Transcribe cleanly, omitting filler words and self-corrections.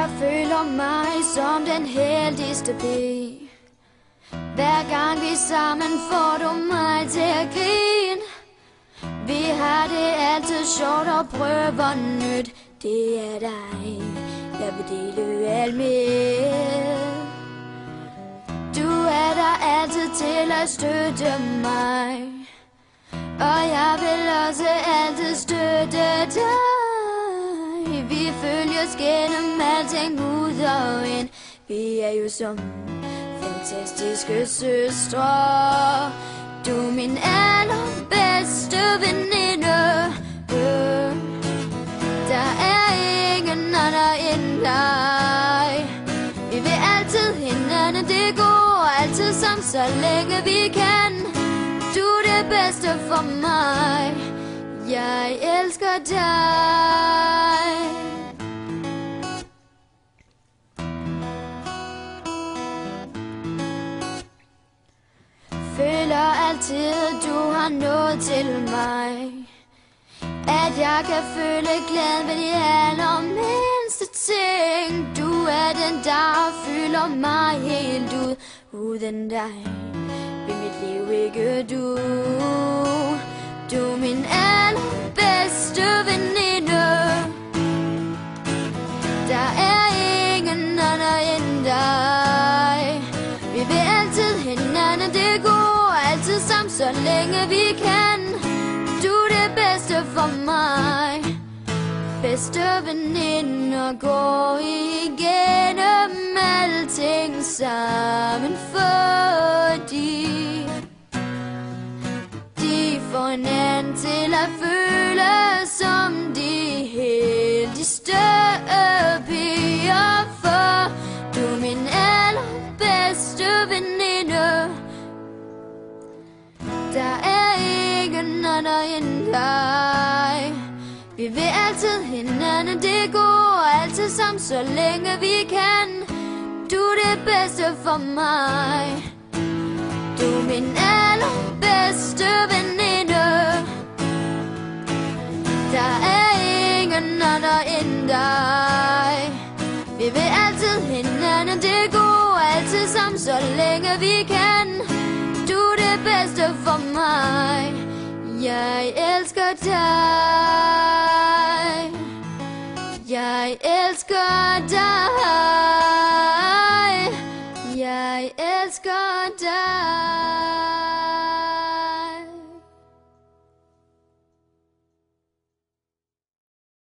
Jeg føler mig som den heldigste pige. Hver gang vi sammen får du mig til at grine. Vi har det altid sjovt og prøver nyt. Det er dig, jeg vil dele alt med. Du er der altid til at støtte mig, og jeg vil også altid støtte dig. Vi følges gennem alting ud og ind. Vi er jo som fantastiske søstre. Du er min allerbedste veninde. Der er ingen andre end dig. Vi vil altid hinanden, det går altid som så længe vi kan. Du er det bedste for mig. Jeg elsker dig. Føler altid, du har noget til mig. At jeg kan føle glæden ved de allermindste ting. Du er den, der fylder mig helt ud. Uden dig vil mit liv ikke du. Du er min allerbedste veninde. Der er ingen andre end dig. Vi vil altid hinanden, det går altid sammen, så længe vi kan. Du er det bedste for mig. Bedste veninder går igennem alting sammen, fordi de får hinanden til at føle som de heldigste piger. For du er min allerbedste veninde. Der er ingen andre end dig. Vi vil altid hinanden, det går altid sammen, så længe vi kan. Du er det bedste for mig. Du er min allerbedste veninde. Der er ingen andre end dig. Vi vil altid hinanden, det går altid sammen, så længe vi kan. Du er det bedste for mig. Jeg elsker dig. Jeg elsker dig. Jeg elsker dig.